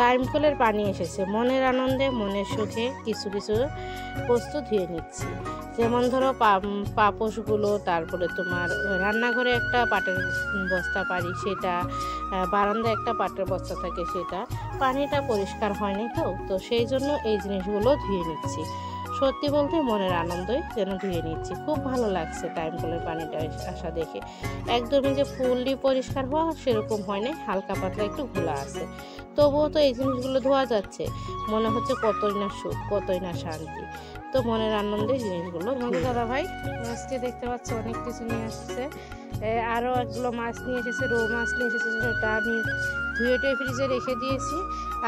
Time কলের পানি এসেছে, মনের আনন্দে মনের সুখে কিছু কিছু বস্তু ধুয়ে নিচ্ছি। যেমন ধরো পাপোশগুলো, তারপরে তোমার রান্নাঘরে একটা পাটের বস্তা পারি সেটা, বারান্দায় একটা পাটের বস্তা থাকে সেটা, পানিটা পরিষ্কার হয়নি তো সেই জন্য এই জিনিসগুলো ধুয়ে নিচ্ছি। সত্যি বলতে মনের আনন্দই যেন ধুয়ে নিচ্ছি। খুব ভালো লাগছে টাইম কলের পানিটা আসা দেখে। একদমই যে ফুললি পরিষ্কার হওয়া সেরকম হয় না, হালকা পাতলা একটু ঘোলা আছে। তবুও তো এই জিনিসগুলো ধোয়া যাচ্ছে, মনে হচ্ছে কতই না সুখ, কতই না শান্তি। তো মনের আনন্দে জিনিসগুলো দাদা ভাই আজকে দেখতে পাচ্ছ অনেক কিছু নিয়ে আসছে। আরও একগুলো মাছ নিয়ে এসেছে, রৌ মাছ নিয়ে এসেছে, সেটা আমি ধুয়ে টুয়ে ফ্রিজে রেখে দিয়েছি।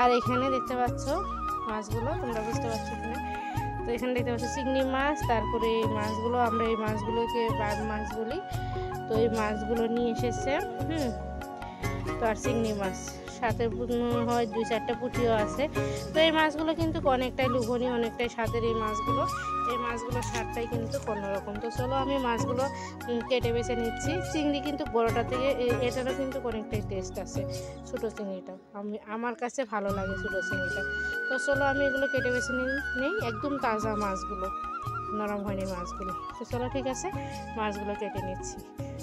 আর এখানে দেখতে পাচ্ছ মাছগুলো, তোমরা বুঝতে পারছো কিনা। তো এখানে দেখতে পাচ্ছ চিংড়ি মাছ, তারপরে এই মাছগুলো, আমরা এই মাছগুলোকে বাঘ মাছ বলি। তো এই মাছগুলো নিয়ে এসেছে। তো আর চিংড়ি মাছ সাথে হয় 2-4টা পুঁটিও আছে। তো এই মাছগুলো কিন্তু অনেকটাই লোভনীয়, অনেকটাই স্বাদের। এই মাছগুলোর স্বাদটাই কিন্তু অন্যরকম। তো চলো আমি মাছগুলো কেটে বেছে নিচ্ছি। চিংড়ি কিন্তু বড়টা থেকে এটারও কিন্তু অনেকটাই টেস্ট আছে, ছোটো চিংড়িটা আমার কাছে ভালো লাগে ছোটো চিংড়িটা। তো চলো আমি এগুলো কেটে বেছে নেই। একদম তাজা মাছগুলো, নরম হয়নি মাছগুলো। তো চলো ঠিক আছে, মাছগুলো কেটে নিচ্ছি।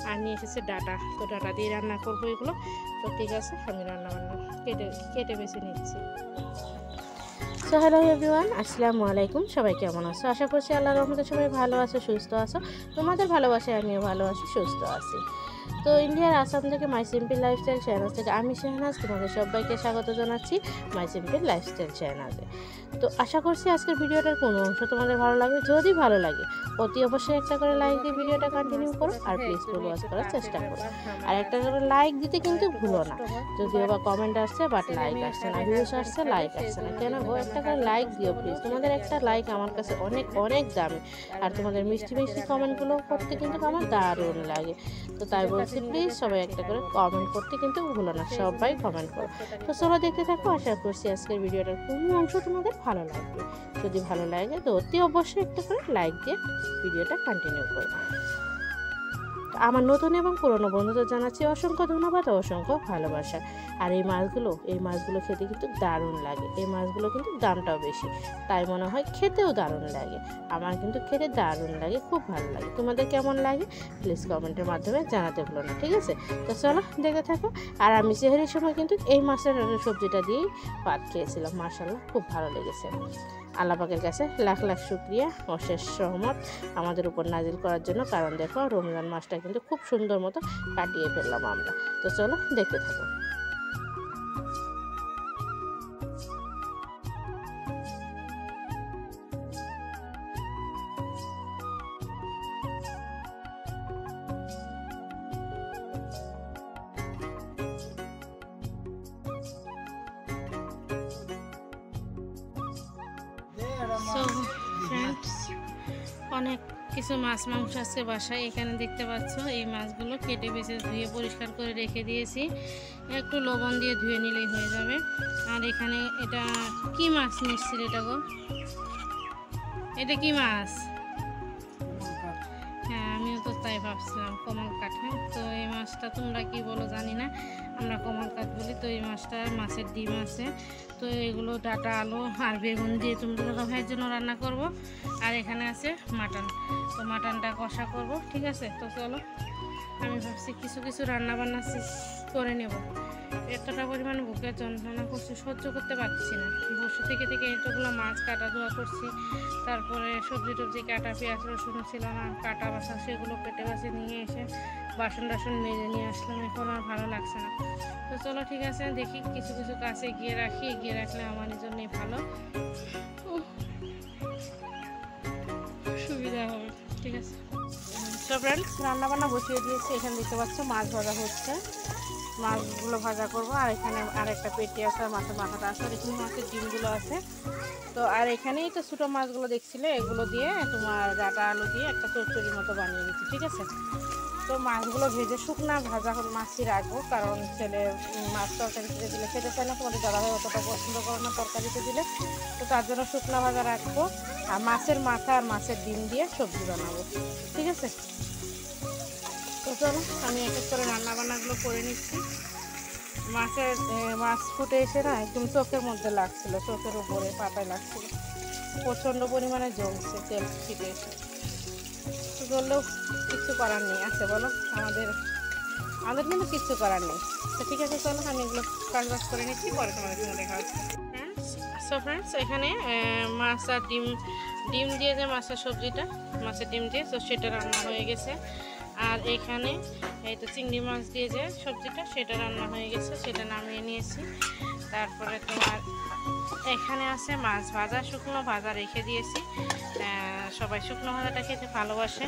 আর নিয়ে এসেছে ডাটা, তো ডাটা দিয়ে রান্না করবো এগুলো। তো ঠিক আছে, আমি রান্না কেটে বেছে নিচ্ছি। সো হ্যালো এভরিওয়ান, আসসালামু আলাইকুম। সবাই কেমন আছো? আশা করছি আল্লাহর রহমতে সবাই ভালো আছো, সুস্থ আছো। তোমাদের ভালোবাসায় আমিও ভালো আছি, সুস্থ আছি। তো ইন্ডিয়ার আসাম থেকে মাই সিম্পল লাইফস্টাইল চ্যানেল থেকে আমি শেহনাজ তোমাদের সবাইকে স্বাগত জানাচ্ছি মাই সিম্পল লাইফস্টাইল চ্যানেলে। তো আশা করছি আজকের ভিডিওটার কোনো অংশ তোমাদের ভালো লাগবে। যদি ভালো লাগে অতি অবশ্যই একটা করে লাইক দিয়ে ভিডিওটা কন্টিনিউ করো, আর প্লিজ ওয়াচ করার চেষ্টা করো। আর একটা করে লাইক দিতে কিন্তু ভুলো না। যদিও বা কমেন্ট আসছে বাট লাইক আসছে না, ভিউজ আসছে লাইক আসছে না, কেন গো? একটা করে লাইক দিও প্লিজ। তোমাদের একটা লাইক আমার কাছে অনেক অনেক দামি। আর তোমাদের মিষ্টি মিষ্টি কমেন্টগুলো করতে কিন্তু আমার দারুণ লাগে। তো তাই বলছি প্লিজ সবাই একটা করে কমেন্ট করতে কিন্তু ভুলো না, সবাই কমেন্ট করো। তো চলো দেখতে থাকো, আশা করছি আজকের ভিডিওটার কোনো অংশ তোমাদের ভালো লাগবে। যদি ভালো লাগে তো অতি অবশ্যই একটা করে লাইক দিয়ে ভিডিওটা কন্টিনিউ করো। আমার নতুন এবং পুরনো বন্ধুদের জানাচ্ছি অসংখ্য ধন্যবাদ, অসংখ্য ভালোবাসা। আর এই মাছগুলো খেতে কিন্তু দারুণ লাগে। এই মাছগুলো কিন্তু দামটাও বেশি, তাই মনে হয় খেতেও দারুণ লাগে। আমার কিন্তু খেতে দারুণ লাগে, খুব ভালো লাগে। তোমাদের কেমন লাগে প্লিজ কমেন্টের মাধ্যমে জানাতে ভুলো না, ঠিক আছে? তো চলো দেখে থাকো। আর আমি সেহরির সময় কিন্তু এই মাছের সবজিটা দিয়েই ভাত খেয়েছিলাম, মাশাআল্লাহ খুব ভালো লেগেছে। আল্লাহ পাকের কাছে লাখ লাখ শুকরিয়া, অশেষ রহমত আমাদের উপর নাজিল করার জন্য। কারণ দেখো রমজান মাসটা কিন্তু খুব সুন্দর মতো কাটিয়ে ফেললাম আমরা। তো চলো দেখতে থাকো। সো ফ্রেন্ডস, অনেক কিছু মাছ মাংস আছে বাসায়। এখানে দেখতে পাচ্ছ এই মাছগুলো কেটে বেছে ধুয়ে পরিষ্কার করে রেখে দিয়েছি। একটু লবণ দিয়ে ধুয়ে নিলেই হয়ে যাবে। আর এখানে এটা কি মাছ নিচ্ছিল? এটা গো, এটা কি মাছ? হ্যাঁ, আমিও তো তাই ভাবছিলাম, কমল কাঠ। তো এই মাছটা তোমরা কি বলো জানি না, আমরা কমল কাঠ বলি। তো এই মাছের ডিম আছে। তো এগুলো ডাটা, আলু আর বেগুন দিয়ে তোমাদের ভাইয়ের জন্য রান্না করব। আর এখানে আছে মাটন, তো মাটনটা কষা করব, ঠিক আছে? তো চলো আমি ভাবছি কিছু কিছু রান্না বান্না করে নেব। এতটা পরিমাণ বুকে যন্ত্রণা করছি, সহ্য করতে পারছি না। বসে থেকে এতগুলো মাছ কাটা ধোয়া করছি, তারপরে সবজি টবজি কাটা, পেঁয়াজ রসুন ছিল না কাটা বাছা, সেগুলো কেটে বাছে নিয়ে এসে বাসন টাসন মেজে নিয়ে আসলাম। এখন আর ভালো লাগছে না। তো চলো ঠিক আছে, দেখি কিছু কিছু কাছে এগিয়ে রাখলে আমার জন্যই ভালো, সুবিধা হবে, ঠিক আছে? তো ফ্রেন্ডস, রান্নাবান্না বসিয়ে দিয়েছি। এখানে দেখতে পাচ্ছ মাছ ভাজা হচ্ছে, মাছগুলো ভাজা করব। আর এখানে আরেকটা পেটি আছে, মাছের মাথাটা আছে, আর এখানে মাছের ডিমগুলো আছে। তো আর এখানেই তো ছোটো মাছগুলো দেখছিলে, এগুলো দিয়ে তোমার ডাটা আলু দিয়ে একটা চচ্চড়ির মতো বানিয়ে দিচ্ছি, ঠিক আছে? তো মাছগুলো ভেজে শুকনা ভাজা করে মাছই রাখবো, কারণ ছেলে মাছ তরকারিতে দিলে খেতে চায় না, তোমাদের দাদাভাই অতটা পছন্দ করে না তরকারিতে দিলে। তো তার জন্য শুকনা ভাজা রাখবো, আর মাছের মাথা আর মাছের ডিম দিয়ে সবজি বানাবো, ঠিক আছে? তো চলো আমি এক এক করে রান্নাবান্নাগুলো করে নিচ্ছি। মাছ ফুটে এসে না একদম চোখের মধ্যে লাগছিল, চোখের উপরে পাতায় লাগছিল, প্রচণ্ড পরিমাণে জ্বলছে তেল ছিটে এসে। জ্বললেও কিচ্ছু করার নেই, আছে বলো, আমাদের কিন্তু কিচ্ছু করার নেই। তো ঠিক আছে, চলো আমি এগুলো কাজ করে নিচ্ছি, পরে তোমাদের সঙ্গে দেখা হচ্ছে। ফ্রেন্ডস এখানে মাছ আর ডিম দিয়ে যে মাছের সবজিটা, মাছের ডিম দিয়ে, তো সেটা রান্না হয়ে গেছে। আর এখানে এই তো চিংড়ি মাছ দিয়ে যে সবজিটা, সেটা রান্না হয়ে গেছে, সেটা নামিয়ে নিয়েছি। তারপরে তোমার এখানে আছে মাছ ভাজা, শুকনো ভাজা রেখে দিয়েছি। সবাই শুকনো ভাজাটা খেতে ভালোবাসে।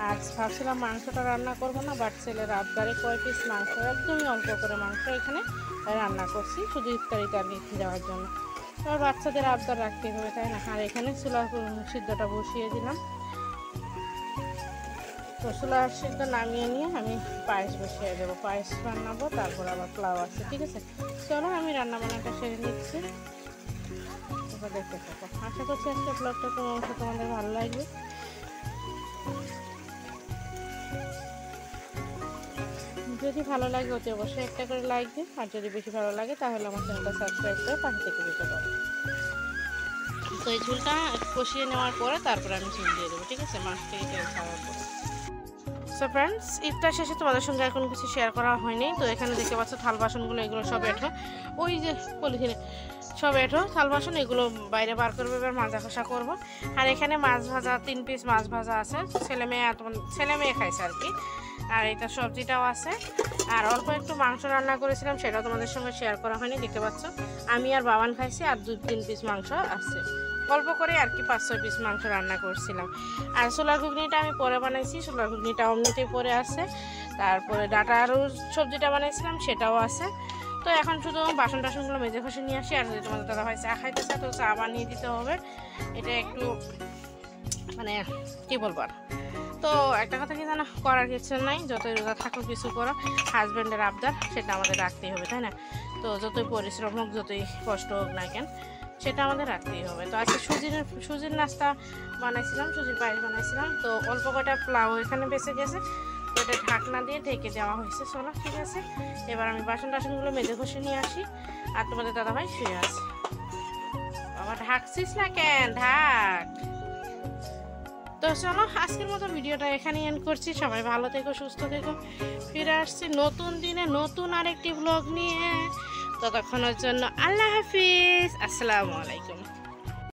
আর ভাবছিলাম মাংসটা রান্না করব না, বাট ছেলের আবদারে কয় পিস মাংস, একদমই অল্প করে মাংস এখানে রান্না করছি, শুধু ইফতারিতে আর কি দেওয়ার জন্য। আর বাচ্চাদের আবদার রাখতে হবে, তাই না। আর এখানে চুলা সিদ্ধটা বসিয়ে দিলাম। তো চুলার সিদ্ধ নামিয়ে নিয়ে আমি পায়েস বসিয়ে দেবো, পায়েস বানাবো, তারপর আবার পোলাও আছে। ঠিক আছে, চলো আমি রান্না বান্নাটা সেরে নিচ্ছি, এবার দেখতে থাকো। আশা করছি আজকে ব্লগটা তোমাদের ভালো লাগবে। যদি ভালো লাগে অতি অবশ্যই একটা করে লাইক দিন, আর যদি বেশি ভালো লাগে তাহলে আমার চ্যানেলটা সাবস্ক্রাইব করে পাশে থেকে দিতে পারো। তো এই ঝুলটা কষিয়ে নেওয়ার পরে তারপরে আমি ঝুল দিয়ে দেবো। ঠিক আছে, মাছ থেকে তেল খাওয়ার পরে। সো ফ্রেন্ডস, ইফতার শেষে তোমাদের সঙ্গে আর কোনো কিছু শেয়ার করা হয়নি। তো এখানে দেখতে পাচ্ছ থাল বাসনগুলো, এগুলো সব এঠো, ওই যে পলিথিনে সব এঠো থাল বাসন, এগুলো বাইরে বার করবো, এবার মাজা খসা করবো। আর এখানে মাছ ভাজা 3 পিস মাছ ভাজা আছে, ছেলে মেয়ে খাইছে আর কি। আর এটা সবজিটাও আছে। আর অল্প একটু মাংস রান্না করেছিলাম, সেটাও তোমাদের সঙ্গে শেয়ার করা হয়নি, দেখতে পাচ্ছ। আমি আর বাবান খাইছি, আর 2-3 পিস মাংস আছে, অল্প করে আর কি 5-6 পিস মাংস রান্না করছিলাম। আর ছোলার ঘুগনিটা আমি পরে বানাইছি, ছোলার ঘুগনিটা অমনিতেই পরে আছে। তারপরে ডাটা আরও সবজিটা বানাইছিলাম, সেটাও আছে। তো এখন শুধু বাসন টাসনগুলো মেজে ঘষে নিয়ে আসি। আর যদি তোমাদের দাদা ভাই চা খাইতেছে, তো চা বানিয়ে দিতে হবে। এটা একটু মানে কী বলবো আর, তো একটা কথা কি জানো, করার কিছু নাই, যতই রোজা থাকো কিছু করো, হাজব্যান্ডের আবদার সেটা আমাদের রাখতেই হবে, তাই না। তো যতই পরিশ্রম হোক, যতই কষ্ট হোক না কেন, সেটা আমাদের রাখতেই হবে। তো আজকে সুজির নাস্তা বানাইছিলাম, সুজির পায়েস বানাইছিলাম। তো অল্প কটা পোলাও এখানে বেঁচে গেছে, তো এটা ঢাকনা দিয়ে ঢেকে দেওয়া হয়েছে। চলো ঠিক আছে, এবার আমি বাসন টাসনগুলো মেজে ঘষে নিয়ে আসি। আর তোমাদের দাদাভাই শুয়ে আছে। বাবা ঢাকছিস না কেন, ঢাক। তো চলো আজকের মতো ভিডিওটা এখানেই এন্ড করছি। সবাই ভালো থেকো, সুস্থ থেকো। ফিরে আসছি নতুন দিনে নতুন আরেকটি ব্লগ নিয়ে। ততক্ষণের জন্য আল্লাহ হাফিজ, আসসালামু আলাইকুম।